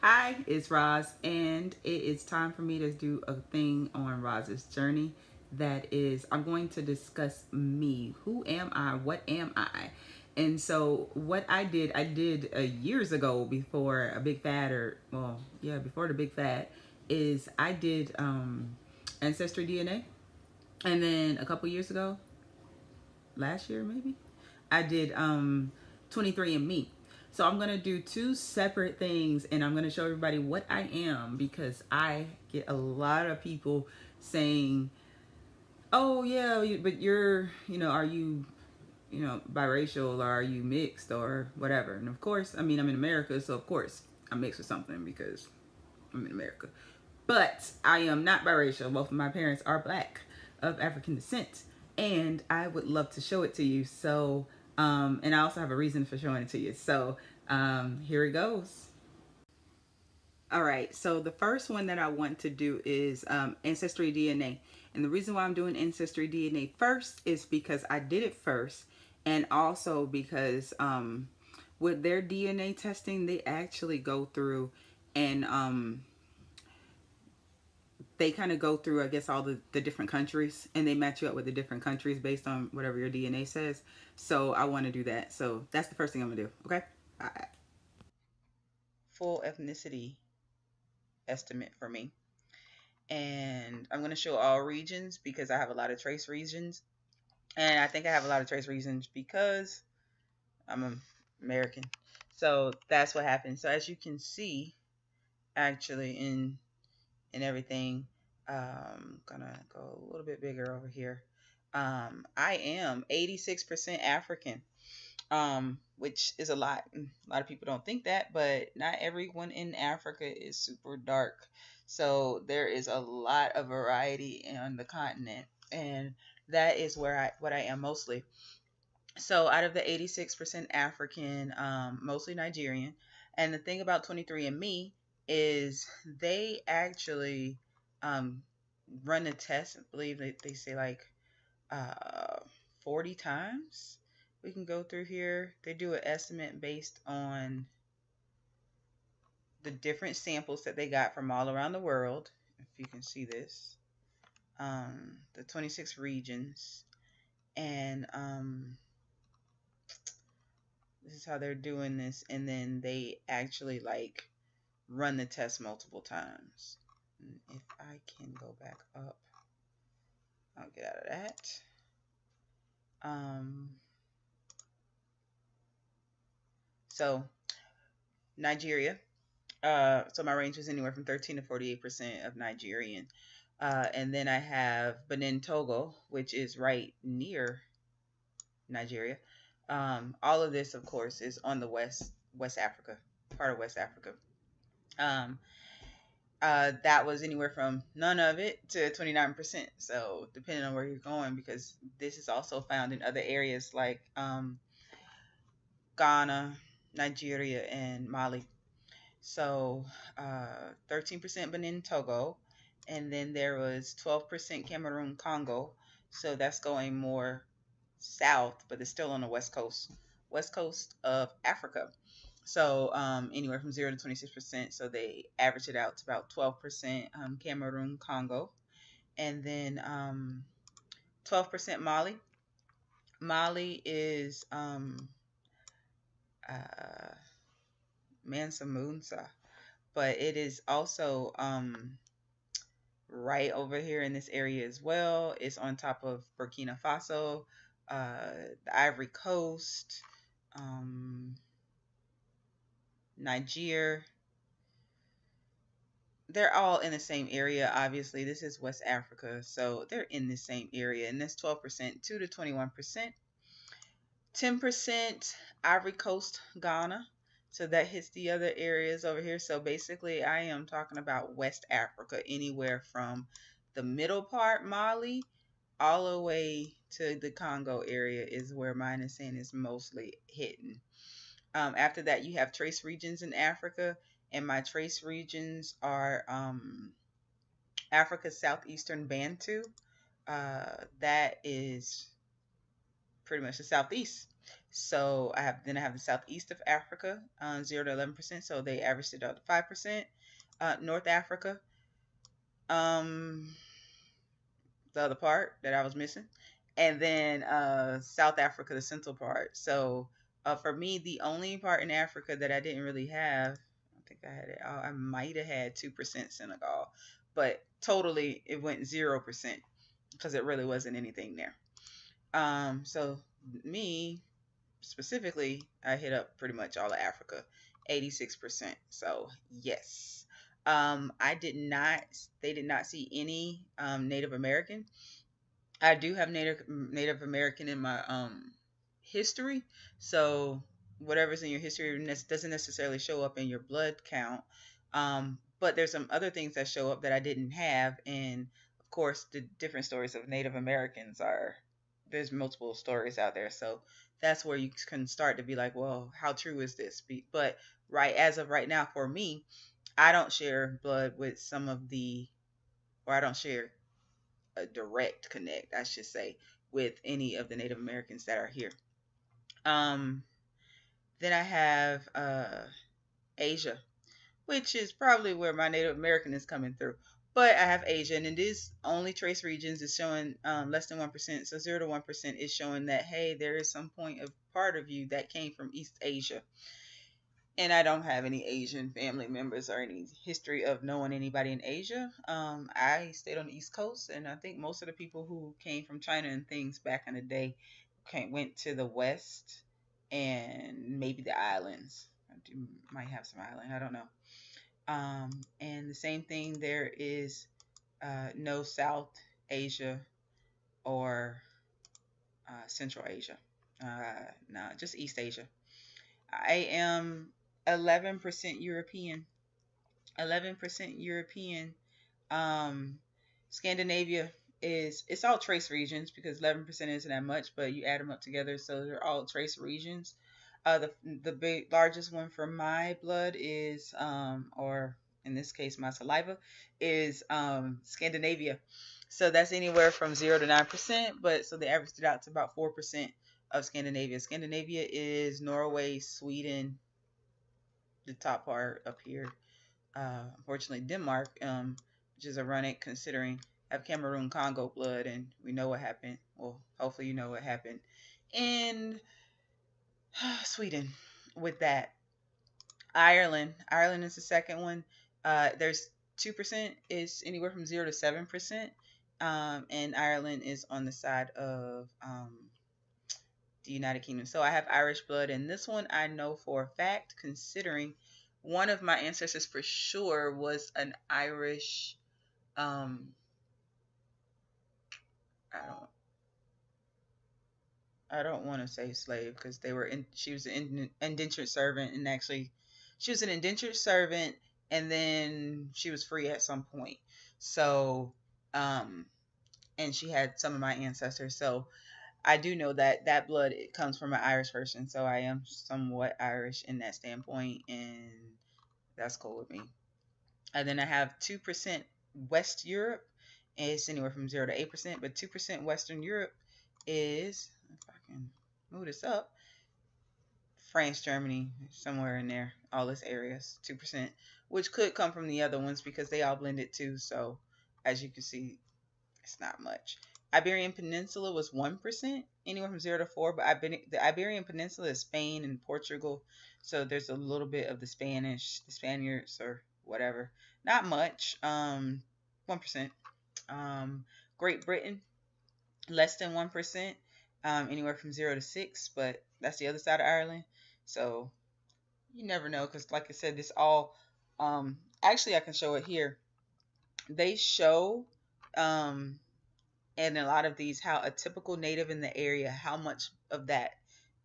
Hi, it's Roz, and it is time for me to do a thing on Roz's journey. That is, I'm going to discuss me. Who am I? What am I? And so, what I did years ago before a big fad, or well, yeah, before the big fad, is I did Ancestry DNA, and then a couple years ago, last year maybe, I did 23andMe. So I'm gonna do two separate things, and I'm gonna show everybody what I am because I get a lot of people saying, "Oh yeah, but you're, are you, biracial, or are you mixed, or whatever?" And of course, I mean, I'm in America, so of course I'm mixed with something because I'm in America. But I am not biracial. Both of my parents are black, of African descent, and I would love to show it to you. So, and I also have a reason for showing it to you. So, here it goes. All right. So the first one that I want to do is Ancestry DNA, and the reason why I'm doing Ancestry DNA first is because I did it first, and also because with their DNA testing, they actually go through and they kind of go through, I guess, all the different countries, and they match you up with the different countries based on whatever your DNA says. So I want to do that. So that's the first thing I'm gonna do. Okay. All right. Full ethnicity estimate for me, and I'm gonna show all regions because I have a lot of trace regions, and I think I have a lot of trace regions because I'm American. So that's what happened. So as you can see, actually in everything. Gonna go a little bit bigger over here. I am 86% African, which is a lot. A lot of people don't think that, but not everyone in Africa is super dark. So there is a lot of variety on the continent, and that is where what I am mostly. So out of the 86% African, mostly Nigerian. And the thing about 23andMe is they actually um, run a test. I believe they say like uh, 40 times. We can go through here. They do an estimate based on the different samples that they got from all around the world. If you can see this, the 26 regions. And this is how they're doing this, and then they actually like run the test multiple times. And if I can go back up, I'll get out of that. um so Nigeria, so my range was anywhere from 13 to 48% of Nigerian. And then I have Benin, Togo, which is right near Nigeria. All of this, of course, is on the West Africa, part of West Africa. um that was anywhere from none of it to 29%. So depending on where you're going, because this is also found in other areas like Ghana, Nigeria, and Mali. So 13% Benin, Togo, and then there was 12% Cameroon, Congo. So that's going more south, but it's still on the west coast of Africa. So anywhere from 0 to 26%. So they average it out to about 12% Cameroon, Congo, and then 12% Mali. Mali is uh, Mansa Musa, but it is also right over here in this area as well. It's on top of Burkina Faso, the Ivory Coast, um, Niger. They're all in the same area. Obviously, this is West Africa, so they're in the same area, and that's 12%, 2 to 21%, 10% Ivory Coast, Ghana. So that hits the other areas over here. So basically, I am talking about West Africa, anywhere from the middle part, Mali, all the way to the Congo area is where mine is saying is mostly hidden. After that, you have trace regions in Africa, and my trace regions are Africa's southeastern Bantu. That is pretty much the southeast. So I have the southeast of Africa, 0 to 11%. So they averaged it out to 5%. North Africa, um, the other part that I was missing, and then South Africa, the central part. So for me, the only part in Africa that I didn't really have, I don't think I had it. I might have had 2% Senegal, but totally it went 0% because it really wasn't anything there. So me specifically, I hit up pretty much all of Africa, 86%. So yes. I did not. They did not see any Native American. I do have Native American in my history, so whatever's in your history doesn't necessarily show up in your blood count. But there's some other things that show up that I didn't have, and of course, the different stories of Native Americans are there's multiple stories out there, so that's where you can start to be like, well, how true is this? But right as of right now, for me, I don't share blood with some of the, or I don't share a direct connect, I should say, with any of the Native Americans that are here. Um, then I have Asia, which is probably where my Native American is coming through. But I have Asia, and it is only trace regions. It's showing less than 1%. So 0 to 1% is showing that, hey, there is some point of part of you that came from East Asia. And I don't have any Asian family members or any history of knowing anybody in Asia. I stayed on the East Coast, and I think most of the people who came from China and things back in the day went to the West and maybe the islands. Might have some island, I don't know. And the same thing, there is no South Asia or Central Asia. No, just East Asia. I am 11% European. 11% European. Um, Scandinavia is it's all trace regions because 11% isn't that much, but you add them up together, so they're all trace regions. The big largest one for my blood is or in this case my saliva is Scandinavia. So that's anywhere from 0 to 9%, but so they averaged it out to about 4% of Scandinavia. Scandinavia is Norway, Sweden, the top part up here. Unfortunately, Denmark, which is ironic considering I have Cameroon Congo blood, and we know what happened. Well, hopefully you know what happened in Sweden with that. Ireland is the second one. There's 2% is anywhere from 0 to 7%, and Ireland is on the side of the United Kingdom. So I have Irish blood, and this one I know for a fact, considering one of my ancestors for sure was an Irish. Um, I don't. I don't want to say slave because they were in. She was an indentured servant, and actually, she was an indentured servant, and then she was free at some point. So, um, and she had some of my ancestors. So I do know that that blood it comes from an Irish person, so I am somewhat Irish in that standpoint, and that's cool with me. And then I have 2% West Europe. And it's anywhere from 0 to 8%, but 2% Western Europe is, if I can move this up, France, Germany, somewhere in there, all this areas, 2%, which could come from the other ones because they all blended too. So as you can see, it's not much. Iberian Peninsula was 1%, anywhere from 0 to 4. But the Iberian Peninsula is Spain and Portugal, so there's a little bit of the Spanish, the Spaniards or whatever. Not much. 1%. Um, Great Britain, less than 1%. Anywhere from 0 to 6, but that's the other side of Ireland. So you never know, because like I said, this all. Actually, I can show it here. They show um and a lot of these how a typical native in the area, how much of that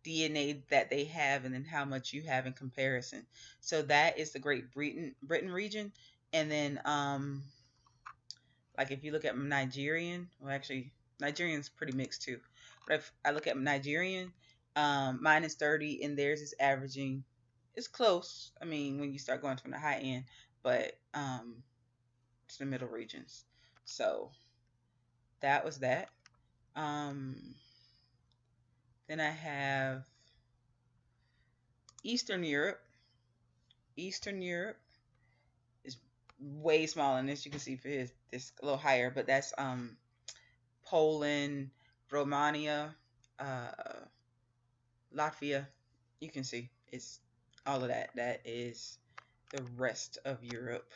DNA that they have and then how much you have in comparison. So that is the Great Britain region. And then like if you look at Nigerian, well actually Nigerian's pretty mixed too. But if I look at Nigerian, mine is 30 and theirs is averaging, it's close. I mean when you start going from the high end, but it's the middle regions. So that was that. Um, then I have Eastern Europe. Eastern Europe is way smaller than this. You can see for his this a little higher, but that's Poland, Romania, uh, Latvia. You can see it's all of that. That is the rest of Europe.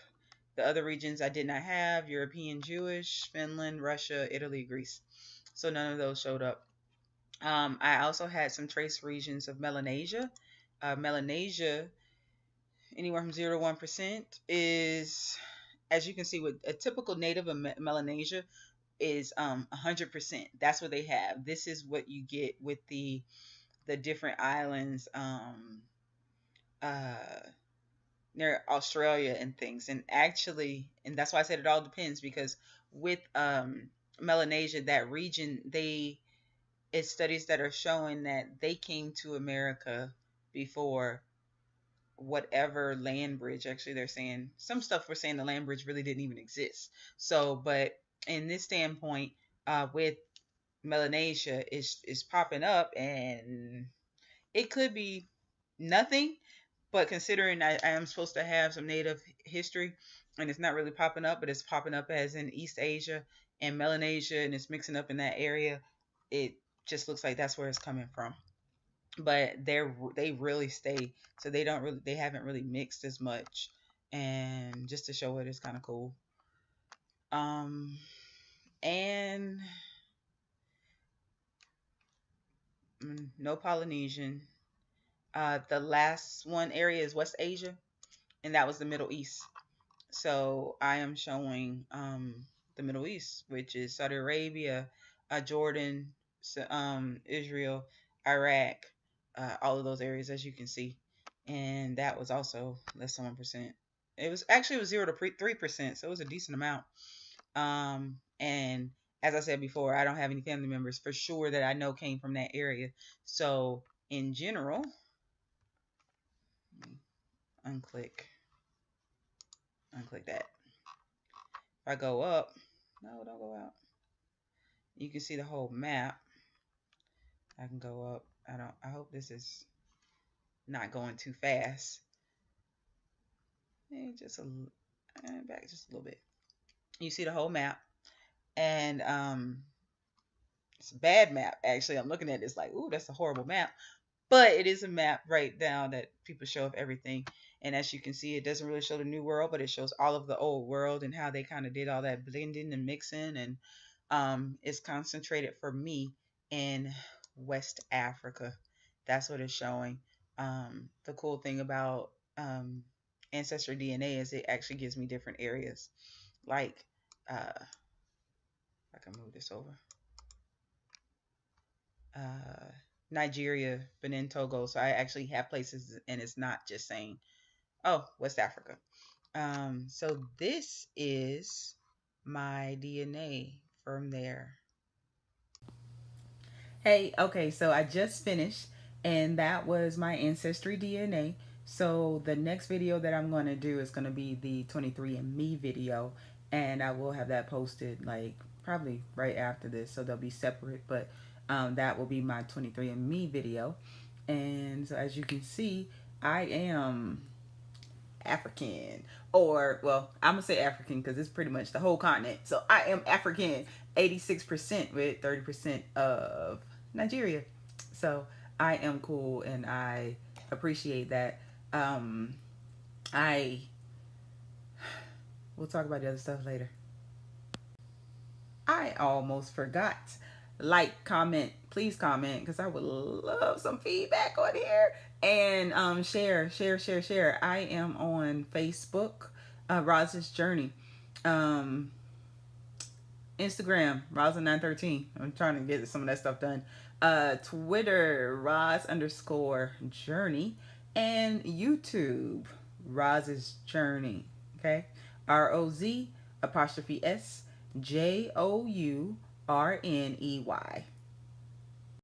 The other regions I did not have: European Jewish, Finland, Russia, Italy, Greece. So none of those showed up. I also had some trace regions of Melanesia. Melanesia, anywhere from 0 to 1%, is, as you can see, with a typical native of Melanesia is 100%. That's what they have. This is what you get with the different islands uh, near Australia and things. And actually, and that's why I said it all depends, because with Melanesia, that region, it's studies that are showing that they came to America before whatever land bridge. Actually, they're saying some stuff, we're saying the land bridge really didn't even exist. So, but in this standpoint, with Melanesia is popping up, and it could be nothing, but considering I am supposed to have some native history, and it's not really popping up, but it's popping up as in East Asia and Melanesia, and it's mixing up in that area, it just looks like that's where it's coming from. But they really stay, so they haven't really mixed as much, and just to show it is kind of cool. Um, and no Polynesian. The last one area is West Asia, and that was the Middle East. So I am showing the Middle East, which is Saudi Arabia, Jordan, Israel, Iraq, all of those areas, as you can see. And that was also less than 1%. It was 0 to 3%, so it was a decent amount. And as I said before, I don't have any family members for sure that I know came from that area. So in general, unclick, unclick that. If I go up, no, don't go out. You can see the whole map. I can go up. I hope this is not going too fast. Just back just a little bit. You see the whole map, and it's a bad map actually. I'm looking at this like, ooh, that's a horrible map. But it is a map right now that people show of everything. And as you can see, it doesn't really show the new world, but it shows all of the old world and how they kind of did all that blending and mixing. And it's concentrated for me in West Africa. That's what it's showing. The cool thing about Ancestry DNA is it actually gives me different areas. Like, I can move this over. Uh, Nigeria, Benin, Togo. So I actually have places, and it's not just saying, oh, West Africa. So this is my DNA from there. Hey, okay, so I just finished, and that was my Ancestry DNA. So the next video that I'm going to do is going to be the 23andMe video, and I will have that posted like probably right after this, so they'll be separate, but that will be my 23andMe video. And so as you can see, I am African, or well, I'm gonna say African because it's pretty much the whole continent. So I am African, 86% with 30% of Nigeria. So I am cool, and I appreciate that. I We'll talk about the other stuff later. I almost forgot. Like, comment, please comment, because I would love some feedback on here. And share. I am on Facebook, Roz's Journey. Instagram, Rosa913. I'm trying to get some of that stuff done. Twitter, Roz_Journey. And YouTube, Roz's Journey. Okay? ROZ_SJOURNEY.